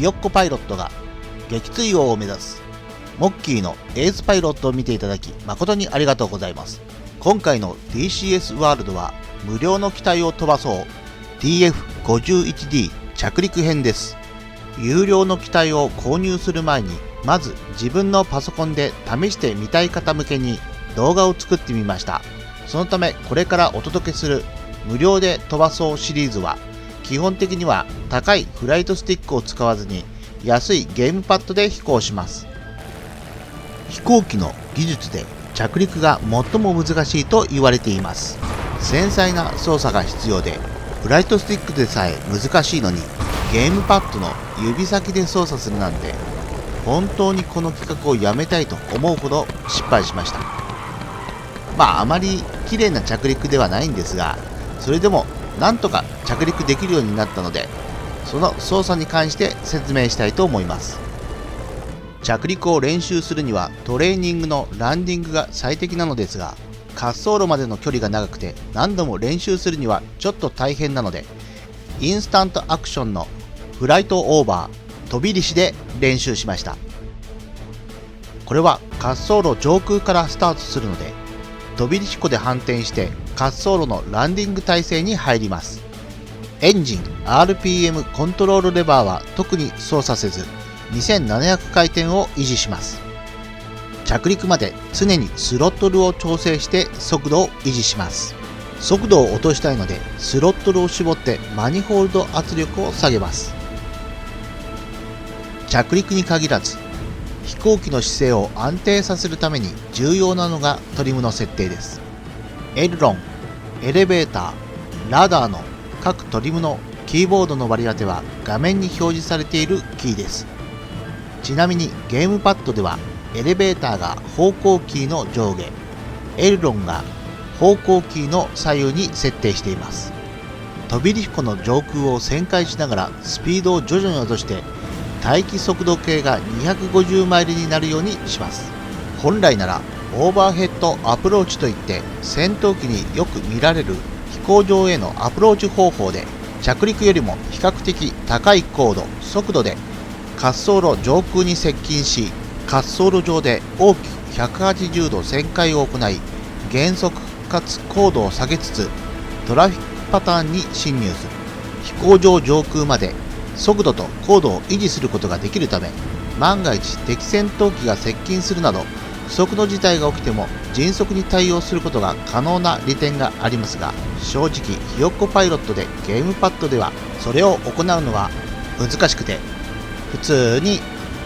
ひよっこパイロットが撃墜王を目指すモッキーのエースパイロットを見ていただき誠にありがとうございます。今回の DCS ワールドは無料の機体を飛ばそう TF51D 着陸編です。有料の機体を購入する前にまず自分のパソコンで試してみたい方向けに動画を作ってみました。そのためこれからお届けする無料で飛ばそうシリーズは基本的には高いフライトスティックを使わずに安いゲームパッドで飛行します。飛行機の技術で着陸が最も難しいと言われています。繊細な操作が必要でフライトスティックでさえ難しいのにゲームパッドの指先で操作するなんて本当にこの企画をやめたいと思うほど失敗しました。あまり綺麗な着陸ではないんですが、それでもなんとか着陸できるようになったので、その操作に関して説明したいと思います。着陸を練習するにはトレーニングのランディングが最適なのですが、滑走路までの距離が長くて何度も練習するにはちょっと大変なので、インスタントアクションのフライトオーバー飛び石で練習しました。これは滑走路上空からスタートするので、飛び石湖で反転して滑走路のランディング体勢に入ります。エンジン RPM コントロールレバーは特に操作せず2700回転を維持します。着陸まで常にスロットルを調整して速度を維持します。速度を落としたいのでスロットルを絞ってマニホールド圧力を下げます。着陸に限らず飛行機の姿勢を安定させるために重要なのがトリムの設定です。エルロン、エレベーター、ラダーの各トリムのキーボードの割り当ては画面に表示されているキーです。ちなみにゲームパッドではエレベーターが方向キーの上下、エルロンが方向キーの左右に設定しています。飛び石湖の上空を旋回しながらスピードを徐々に落として待機速度計が250マイルになるようにします。本来ならオーバーヘッドアプローチといって戦闘機によく見られる飛行場へのアプローチ方法で着陸よりも比較的高い高度、速度で滑走路上空に接近し、滑走路上で大きく180度旋回を行い、減速かつ高度を下げつつトラフィックパターンに進入する。飛行場上空まで速度と高度を維持することができるため、万が一敵戦闘機が接近するなど不測の事態が起きても迅速に対応することが可能な利点がありますが、正直ひよっこパイロットでゲームパッドではそれを行うのは難しくて、普通に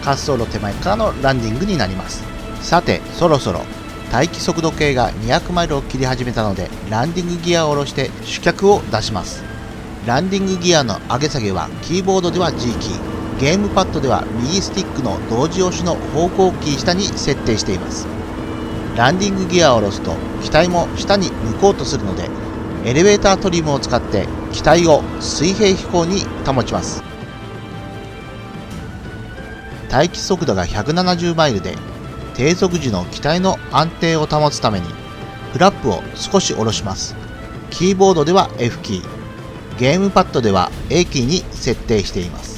滑走路手前からのランディングになります。さてそろそろ待機速度計が200マイルを切り始めたので、ランディングギアを下ろして主脚を出します。ランディングギアの上げ下げはキーボードでは G キー、ゲームパッドでは右スティックの同時押しの方向キー下に設定しています。ランディングギアを下ろすと機体も下に向こうとするので、エレベータートリムを使って機体を水平飛行に保ちます。待機速度が170マイルで低速時の機体の安定を保つためにフラップを少し下ろします。キーボードでは F キー、ゲームパッドでは A キーに設定しています。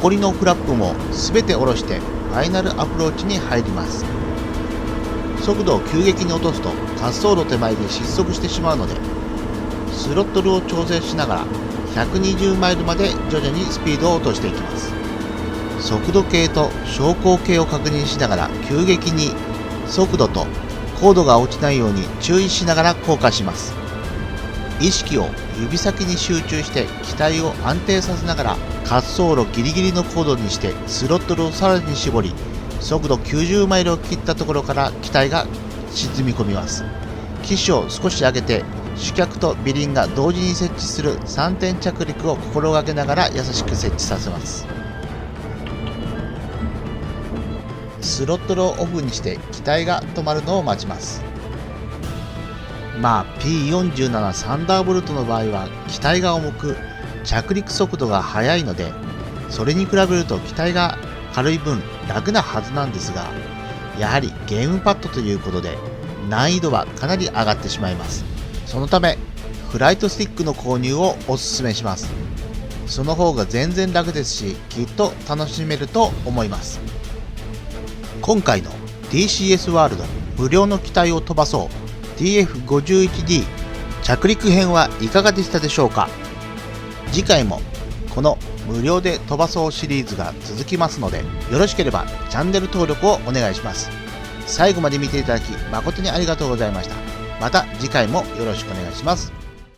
残りのフラップも全て下ろしてファイナルアプローチに入ります。速度を急激に落とすと滑走路手前で失速してしまうので、スロットルを調整しながら120マイルまで徐々にスピードを落としていきます。速度計と昇降計を確認しながら急激に速度と高度が落ちないように注意しながら降下します。意識を指先に集中して機体を安定させながら滑走路ギリギリの高度にしてスロットルをさらに絞り、速度90マイルを切ったところから機体が沈み込みます。機首を少し上げて主脚と尾輪が同時に設置する3点着陸を心がけながら優しく設置させます。スロットルをオフにして機体が止まるのを待ちます。P47 サンダーボルトの場合は機体が重く着陸速度が速いので、それに比べると機体が軽い分楽なはずなんですが、やはりゲームパッドということで難易度はかなり上がってしまいます。そのためフライトスティックの購入をおすすめします。その方が全然楽ですし、きっと楽しめると思います。今回の DCS ワールド無料の機体を飛ばそう TF51D 着陸編はいかがでしたでしょうか。次回もこの無料で飛ばそうシリーズが続きますので、よろしければチャンネル登録をお願いします。最後まで見ていただき誠にありがとうございました。また次回もよろしくお願いします。